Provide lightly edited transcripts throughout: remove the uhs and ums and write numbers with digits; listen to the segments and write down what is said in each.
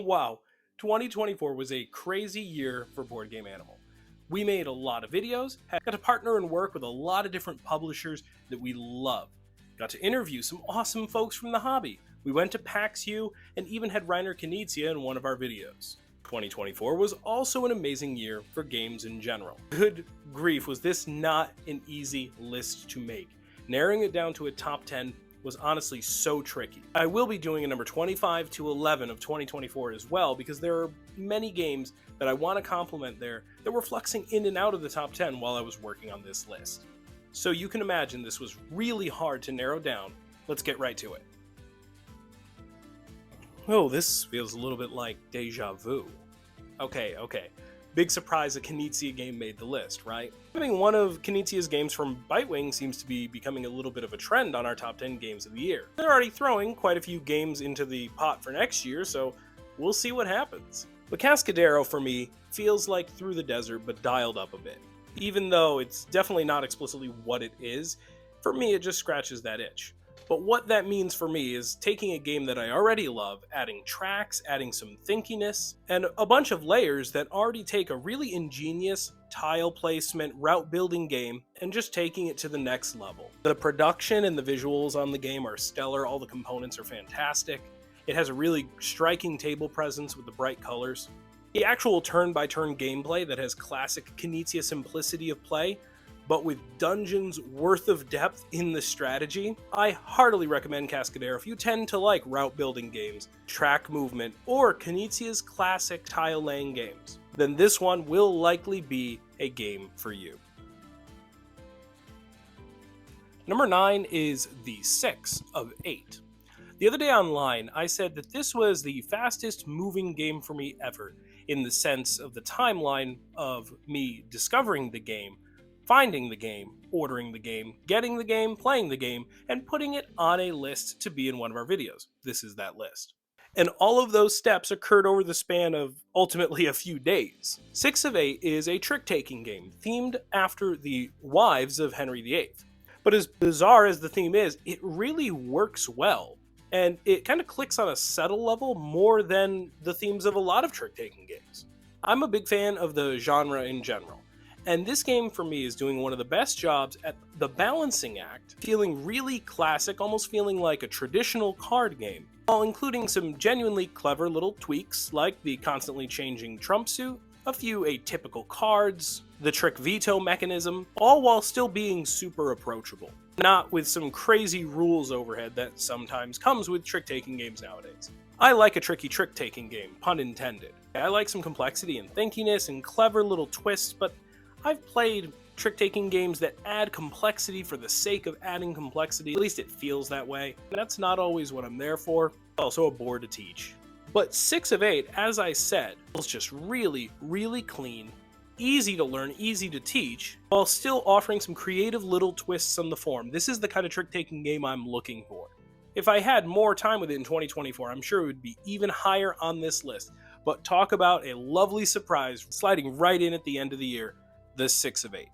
Wow, 2024 was a crazy year for Board Game Animal. We made a lot of videos, got to partner and work with a lot of different publishers that we love. Got to interview some awesome folks from the hobby. We went to PAX U and even had Reiner Knizia in one of our videos. 2024 was also an amazing year for games in general. Good grief, was this not an easy list to make. Narrowing it down to a top 10 was honestly so tricky. I will be doing a number 25 to 11 of 2024 as well, because there are many games that I want to compliment there that were fluxing in and out of the top 10 while I was working on this list. So you can imagine this was really hard to narrow down. Let's get right to it. Oh, this feels a little bit like deja vu. Okay. Big surprise a Knizia game made the list, right? Having one of Knizia's games from Bitewing seems to be becoming a little bit of a trend on our top 10 games of the year. They're already throwing quite a few games into the pot for next year, so we'll see what happens. But Cascader, for me, feels like Through the Desert, but dialed up a bit. Even though it's definitely not explicitly what it is, for me it just scratches that itch. But what that means for me is taking a game that I already love, adding tracks, adding some thinkiness, and a bunch of layers that already take a really ingenious tile placement, route building game, and just taking it to the next level. The production and the visuals on the game are stellar, all the components are fantastic. It has a really striking table presence with the bright colors. The actual turn-by-turn gameplay that has classic Knizia simplicity of play, but with dungeons worth of depth in the strategy. I heartily recommend Cascader if you tend to like route building games, track movement, or Knizia's classic tile laying games. Then this one will likely be a game for you. Number 9 is the 6 of 8. The other day online, I said that this was the fastest moving game for me ever, in the sense of the timeline of me discovering the game, finding the game, ordering the game, getting the game, playing the game, and putting it on a list to be in one of our videos. This is that list. And all of those steps occurred over the span of ultimately a few days. 6 of 8 is a trick-taking game, themed after the wives of Henry VIII. But as bizarre as the theme is, it really works well. And it kind of clicks on a subtle level more than the themes of a lot of trick-taking games. I'm a big fan of the genre in general. And this game for me is doing one of the best jobs at the balancing act, feeling really classic, almost feeling like a traditional card game, while including some genuinely clever little tweaks like the constantly changing trump suit, a few atypical cards, the trick veto mechanism, all while still being super approachable. Not with some crazy rules overhead that sometimes comes with trick-taking games nowadays. I like a tricky trick-taking game, pun intended. I like some complexity and thinkiness and clever little twists, but I've played trick-taking games that add complexity for the sake of adding complexity. At least it feels that way. That's not always what I'm there for. Also a bore to teach. But 6 of 8, as I said, feels just really clean, easy to learn, easy to teach, while still offering some creative little twists on the form. This is the kind of trick-taking game I'm looking for. If I had more time with it in 2024, I'm sure it would be even higher on this list. But talk about a lovely surprise sliding right in at the end of the year. The 6 of 8.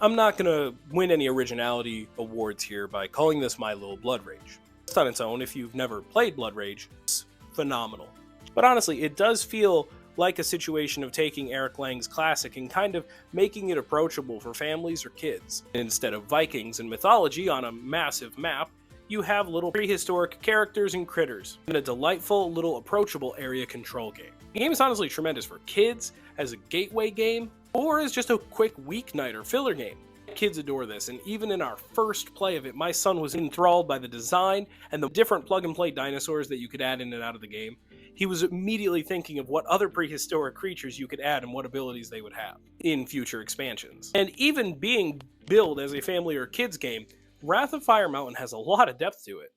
I'm not going to win any originality awards here by calling this my little Blood Rage. It's on its own. If you've never played Blood Rage, it's phenomenal. But honestly, it does feel like a situation of taking Eric Lang's classic and kind of making it approachable for families or kids. Instead of Vikings and mythology on a massive map, you have little prehistoric characters and critters in a delightful little approachable area control game. The game is honestly tremendous for kids, as a gateway game, or as just a quick weeknight or filler game. Kids adore this, and even in our first play of it, my son was enthralled by the design and the different plug-and-play dinosaurs that you could add in and out of the game. He was immediately thinking of what other prehistoric creatures you could add and what abilities they would have in future expansions. And even being billed as a family or kids game, Wrath of Fire Mountain has a lot of depth to it.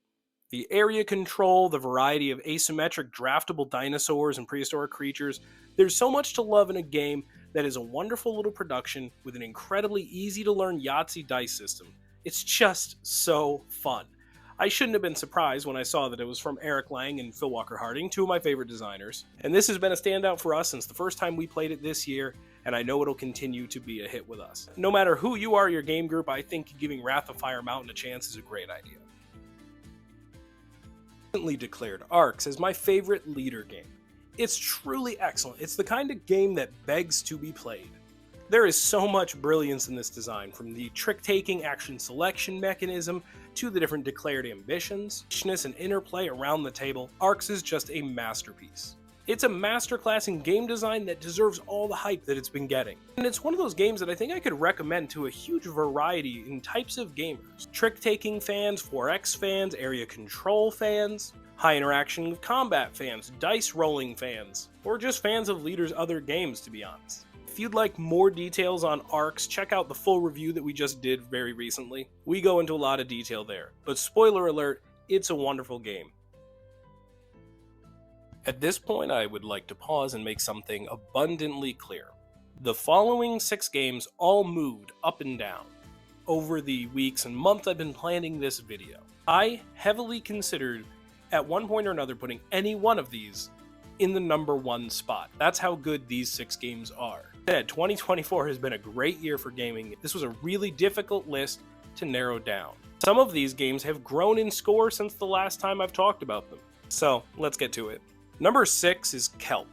The area control, the variety of asymmetric draftable dinosaurs and prehistoric creatures, there's so much to love in a game that is a wonderful little production with an incredibly easy to learn Yahtzee dice system. It's just so fun. I shouldn't have been surprised when I saw that it was from Eric Lang and Phil Walker Harding, two of my favorite designers. And this has been a standout for us since the first time we played it this year, and I know it'll continue to be a hit with us. No matter who you are, your game group, I think giving Wrath of Fire Mountain a chance is a great idea. Recently declared Arcs as my favorite leader game. It's truly excellent. It's the kind of game that begs to be played. There is so much brilliance in this design, from the trick-taking action selection mechanism to the different declared ambitions, richness and interplay around the table. Arcs is just a masterpiece. It's a masterclass in game design that deserves all the hype that it's been getting. And it's one of those games that I think I could recommend to a huge variety in types of gamers. Trick-taking fans, 4X fans, area control fans, high interaction with combat fans, dice rolling fans, or just fans of Leader's other games, to be honest. If you'd like more details on Arcs, check out the full review that we just did very recently. We go into a lot of detail there, but spoiler alert, it's a wonderful game. At this point, I would like to pause and make something abundantly clear. The following 6 games all moved up and down over the weeks and months I've been planning this video. I heavily considered at one point or another putting any one of these in the number 1 spot. That's how good these 6 games are. Instead, 2024 has been a great year for gaming. This was a really difficult list to narrow down. Some of these games have grown in score since the last time I've talked about them. So let's get to it. Number 6 is Kelp.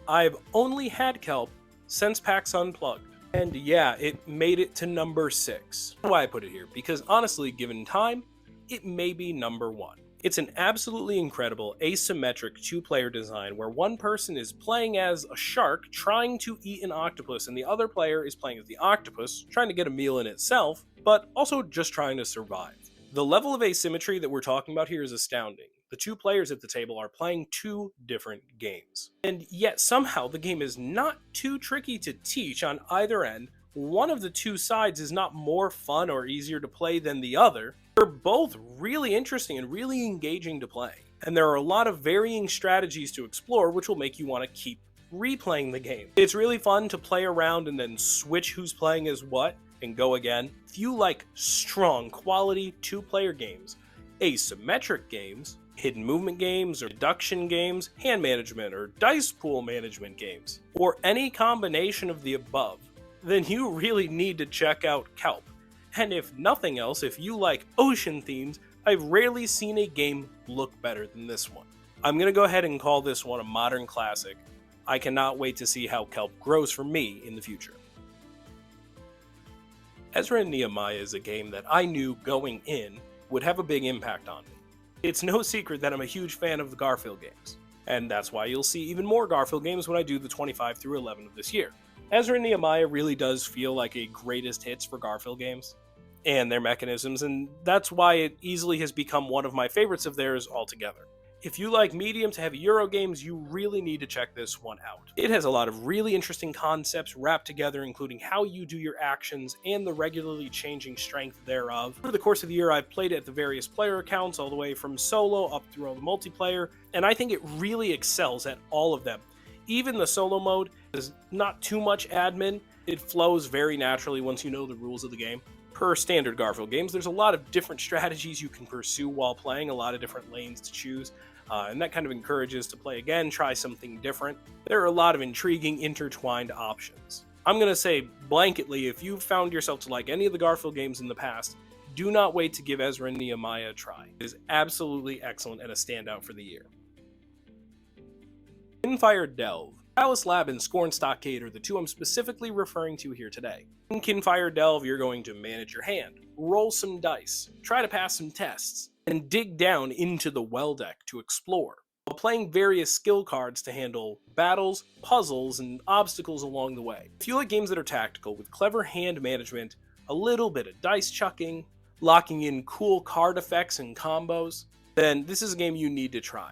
I've only had Kelp since PAX Unplugged. And yeah, it made it to number 6. Why I put it here? Because honestly, given time, it may be number 1. It's an absolutely incredible asymmetric 2-player design where one person is playing as a shark trying to eat an octopus and the other player is playing as the octopus trying to get a meal in itself, but also just trying to survive. The level of asymmetry that we're talking about here is astounding. The 2 players at the table are playing 2 different games. And yet somehow the game is not too tricky to teach on either end. One of the 2 sides is not more fun or easier to play than the other. They're both really interesting and really engaging to play. And there are a lot of varying strategies to explore which will make you want to keep replaying the game. It's really fun to play around and then switch who's playing as what and go again. If you like strong, quality 2-player games, asymmetric games, hidden movement games, or deduction games, hand management, or dice pool management games, or any combination of the above, then you really need to check out Kelp. And if nothing else, if you like ocean themes, I've rarely seen a game look better than this one. I'm going to go ahead and call this one a modern classic. I cannot wait to see how Kelp grows for me in the future. Ezra Nehemiah is a game that I knew going in would have a big impact on me. It's no secret that I'm a huge fan of the Garfield games, and that's why you'll see even more Garfield games when I do the 25 through 11 of this year. Ezra Nehemiah really does feel like a greatest hits for Garfield games and their mechanisms, and that's why it easily has become one of my favorites of theirs altogether. If you like medium to heavy Euro games, you really need to check this one out. It has a lot of really interesting concepts wrapped together, including how you do your actions and the regularly changing strength thereof. Over the course of the year, I've played it at the various player accounts, all the way from solo up through all the multiplayer, and I think it really excels at all of them. Even the solo mode is not too much admin. It flows very naturally once you know the rules of the game. Per standard Garfield games, there's a lot of different strategies you can pursue while playing, a lot of different lanes to choose, and that kind of encourages to play again, try something different. There are a lot of intriguing intertwined options. I'm going to say blanketly, if you've found yourself to like any of the Garfield games in the past, do not wait to give Ezra Nehemiah a try. It is absolutely excellent and a standout for the year. Kyra Delva. Alice Lab and Scorn Stockade are the 2 I'm specifically referring to here today. In Kyra Delva, you're going to manage your hand, roll some dice, try to pass some tests, and dig down into the well deck to explore, while playing various skill cards to handle battles, puzzles, and obstacles along the way. If you like games that are tactical, with clever hand management, a little bit of dice chucking, locking in cool card effects and combos, then this is a game you need to try.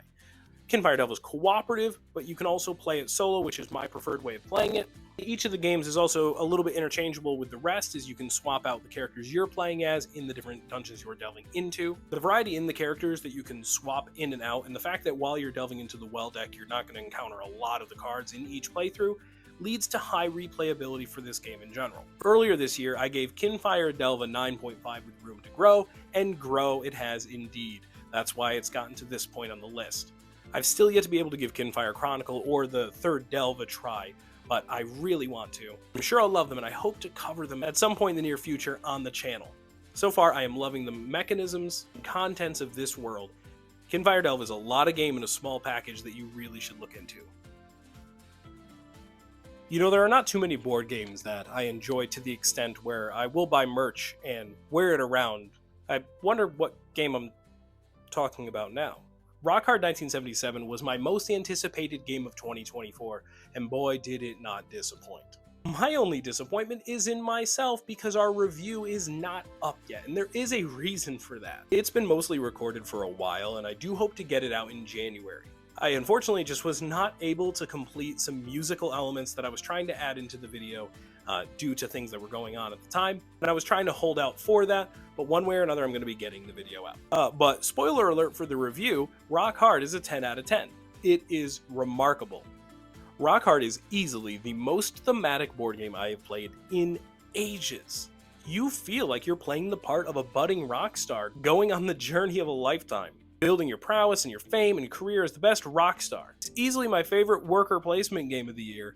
Kyra Delva is cooperative, but you can also play it solo, which is my preferred way of playing it. Each of the games is also a little bit interchangeable with the rest, as you can swap out the characters you're playing as in the different dungeons you're delving into. The variety in the characters that you can swap in and out, and the fact that while you're delving into the well deck, you're not going to encounter a lot of the cards in each playthrough, leads to high replayability for this game in general. Earlier this year, I gave Kyra Delva 9.5 with room to grow, and grow it has indeed. That's why it's gotten to this point on the list. I've still yet to be able to give Kinfire Chronicle or the third Delve a try, but I really want to. I'm sure I'll love them, and I hope to cover them at some point in the near future on the channel. So far, I am loving the mechanisms and contents of this world. Kyra Delva is a lot of game in a small package that you really should look into. You know, there are not too many board games that I enjoy to the extent where I will buy merch and wear it around. I wonder what game I'm talking about now. Rock Hard 1977 was my most anticipated game of 2024, and boy did it not disappoint. My only disappointment is in myself because our review is not up yet, and there is a reason for that. It's been mostly recorded for a while, and I do hope to get it out in January. I unfortunately just was not able to complete some musical elements that I was trying to add into the video due to things that were going on at the time, and I was trying to hold out for that, but one way or another I'm going to be getting the video out. But spoiler alert for the review, Rock Hard is a 10 out of 10. It is remarkable. Rock Hard is easily the most thematic board game I have played in ages. You feel like you're playing the part of a budding rock star going on the journey of a lifetime, building your prowess and your fame and career as the best rock star. It's easily my favorite worker placement game of the year,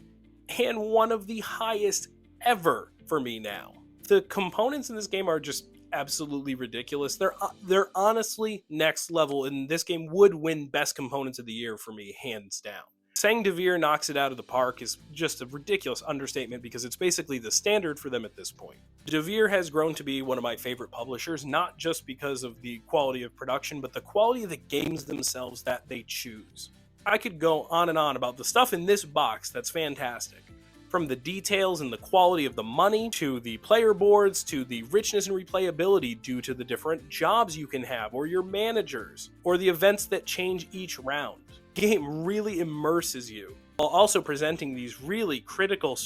and one of the highest ever for me now. The components in this game are just absolutely ridiculous. They're honestly next level, and this game would win best components of the year for me, hands down. Saying Devere knocks it out of the park is just a ridiculous understatement because it's basically the standard for them at this point. Devere has grown to be one of my favorite publishers, not just because of the quality of production, but the quality of the games themselves that they choose. I could go on and on about the stuff in this box that's fantastic. From the details and the quality of the money, to the player boards, to the richness and replayability due to the different jobs you can have, or your managers, or the events that change each round. The game really immerses you, while also presenting these really critical,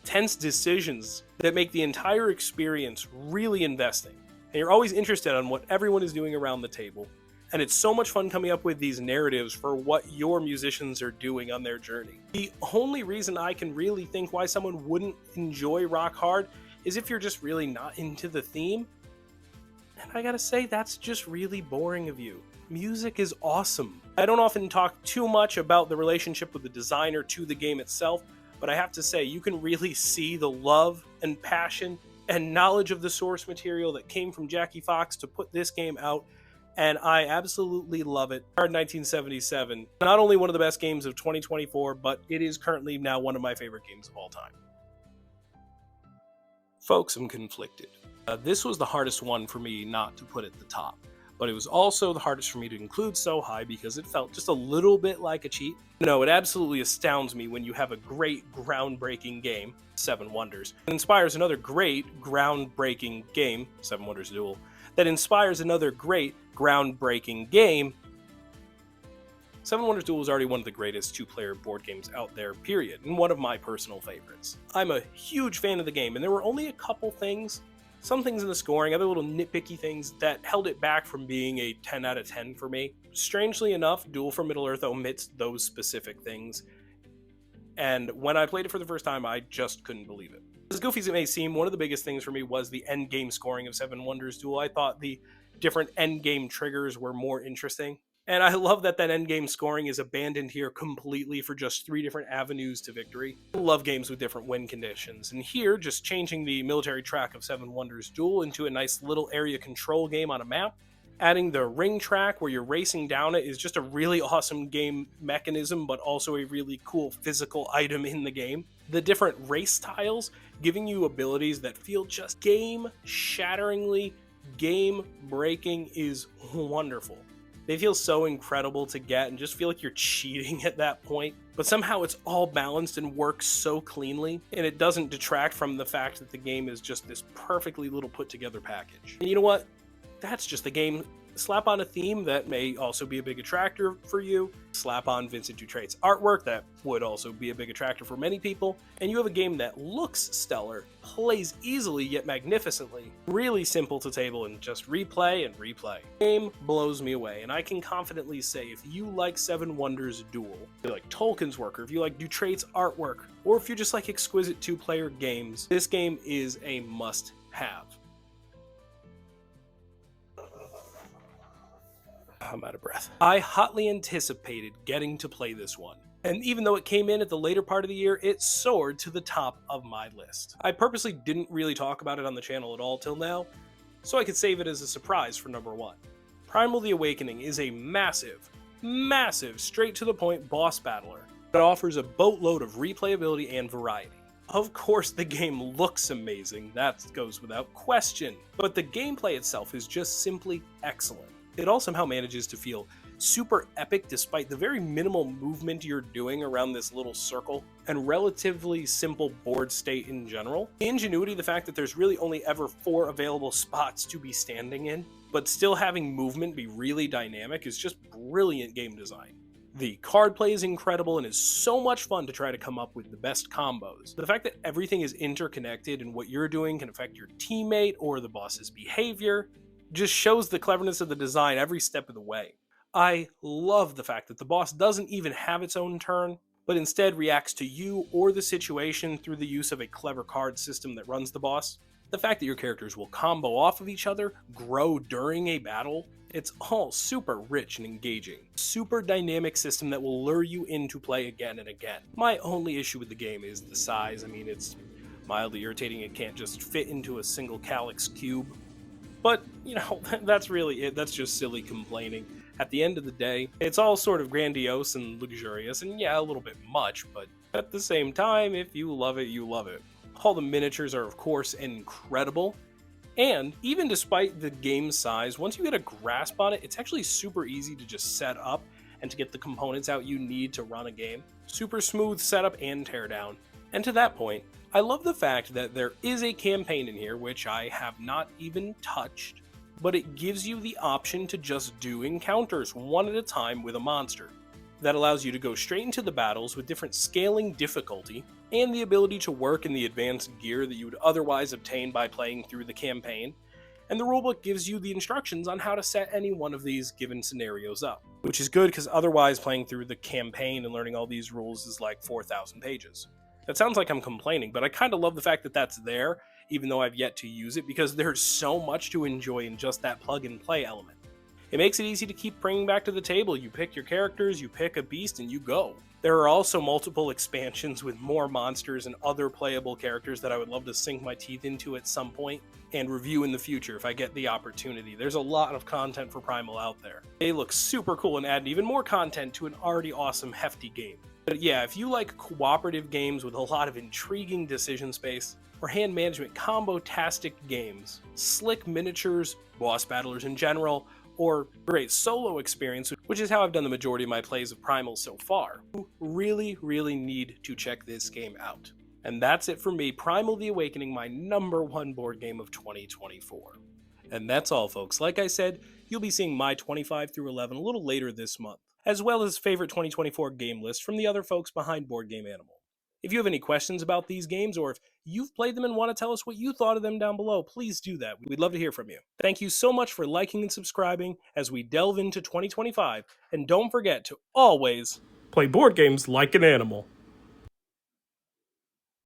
tense decisions that make the entire experience really investing. And you're always interested on what everyone is doing around the table, and it's so much fun coming up with these narratives for what your musicians are doing on their journey. The only reason I can really think why someone wouldn't enjoy Rock Hard is if you're just really not into the theme. And I gotta say, that's just really boring of you. Music is awesome. I don't often talk too much about the relationship with the designer to the game itself, but I have to say, you can really see the love and passion and knowledge of the source material that came from Jackie Fox to put this game out, and I absolutely love it. Hard 1977, not only one of the best games of 2024, but it is currently now one of my favorite games of all time. Folks, I'm conflicted. This was the hardest one for me not to put at the top, but it was also the hardest for me to include so high because it felt just a little bit like a cheat. No, it absolutely astounds me when you have a great, groundbreaking game, Seven Wonders, that inspires another great, groundbreaking game, Seven Wonders Duel, that inspires another great, groundbreaking game. Seven Wonders Duel is already one of the greatest two-player board games out there, period, and one of my personal favorites. I'm a huge fan of the game, and there were only a couple things, some things in the scoring, other little nitpicky things that held it back from being a 10 out of 10 for me. Strangely enough, Duel for Middle-earth omits those specific things, and when I played it for the first time, I just couldn't believe it. As goofy as it may seem, one of the biggest things for me was the endgame scoring of Seven Wonders Duel. I thought the different endgame triggers were more interesting. And I love that endgame scoring is abandoned here completely for just 3 different avenues to victory. I love games with different win conditions. And here, just changing the military track of Seven Wonders Duel into a nice little area control game on a map. Adding the ring track where you're racing down it is just a really awesome game mechanism, but also a really cool physical item in the game. The different race tiles giving you abilities that feel just game-shatteringly game-breaking is wonderful. They feel so incredible to get and just feel like you're cheating at that point, but somehow it's all balanced and works so cleanly, and it doesn't detract from the fact that the game is just this perfectly little put-together package. And you know what? That's just the game. Slap on a theme that may also be a big attractor for you. Slap on Vincent Dutrait's artwork that would also be a big attractor for many people. And you have a game that looks stellar, plays easily yet magnificently, really simple to table and just replay and replay. The game blows me away, and I can confidently say if you like Seven Wonders Duel, if you like Tolkien's work, or if you like Dutrait's artwork, or if you just like exquisite 2-player games, this game is a must-have. I'm out of breath. I hotly anticipated getting to play this one, and even though it came in at the later part of the year, it soared to the top of my list. I purposely didn't really talk about it on the channel at all till now, so I could save it as a surprise for number 1. Primal The Awakening is a massive, straight to the point boss battler that offers a boatload of replayability and variety. Of course, the game looks amazing, that goes without question, but the gameplay itself is just simply excellent. It all somehow manages to feel super epic despite the very minimal movement you're doing around this little circle, and relatively simple board state in general. The ingenuity, the fact that there's really only ever 4 available spots to be standing in, but still having movement be really dynamic, is just brilliant game design. The card play is incredible and is so much fun to try to come up with the best combos. The fact that everything is interconnected and what you're doing can affect your teammate or the boss's behavior just shows the cleverness of the design every step of the way. I love the fact that the boss doesn't even have its own turn, but instead reacts to you or the situation through the use of a clever card system that runs the boss. The fact that your characters will combo off of each other, grow during a battle, it's all super rich and engaging. Super dynamic system that will lure you in to play again and again. My only issue with the game is the size. I mean, it's mildly irritating it can't just fit into a single calyx cube. But, you know, that's really it. That's just silly complaining. At the end of the day, it's all sort of grandiose and luxurious, and yeah, a little bit much, but at the same time, if you love it, you love it. All the miniatures are, of course, incredible, and even despite the game's size, once you get a grasp on it, it's actually super easy to just set up and to get the components out you need to run a game. Super smooth setup and teardown. And to that point, I love the fact that there is a campaign in here, which I have not even touched, but it gives you the option to just do encounters one at a time with a monster. That allows you to go straight into the battles with different scaling difficulty, and the ability to work in the advanced gear that you would otherwise obtain by playing through the campaign, and the rulebook gives you the instructions on how to set any one of these given scenarios up. Which is good because otherwise playing through the campaign and learning all these rules is like 4,000 pages. That sounds like I'm complaining, but I kind of love the fact that that's there, even though I've yet to use it, because there's so much to enjoy in just that plug and play element. It makes it easy to keep bringing back to the table. You pick your characters, you pick a beast, and you go. There are also multiple expansions with more monsters and other playable characters that I would love to sink my teeth into at some point and review in the future if I get the opportunity. There's a lot of content for Primal out there. They look super cool and add even more content to an already awesome, hefty game. But yeah, if you like cooperative games with a lot of intriguing decision space, or hand management combo-tastic games, slick miniatures, boss battlers in general, or great solo experience, which is how I've done the majority of my plays of Primal so far, you really need to check this game out. And that's it for me, Primal The Awakening, my #1 board game of 2024. And that's all, folks. Like I said, you'll be seeing my 25 through 11 a little later this month, as well as favorite 2024 game lists from the other folks behind Board Game Animal. If you have any questions about these games, or if you've played them and want to tell us what you thought of them down below, please do that. We'd love to hear from you. Thank you so much for liking and subscribing as we delve into 2025, and don't forget to always play board games like an animal.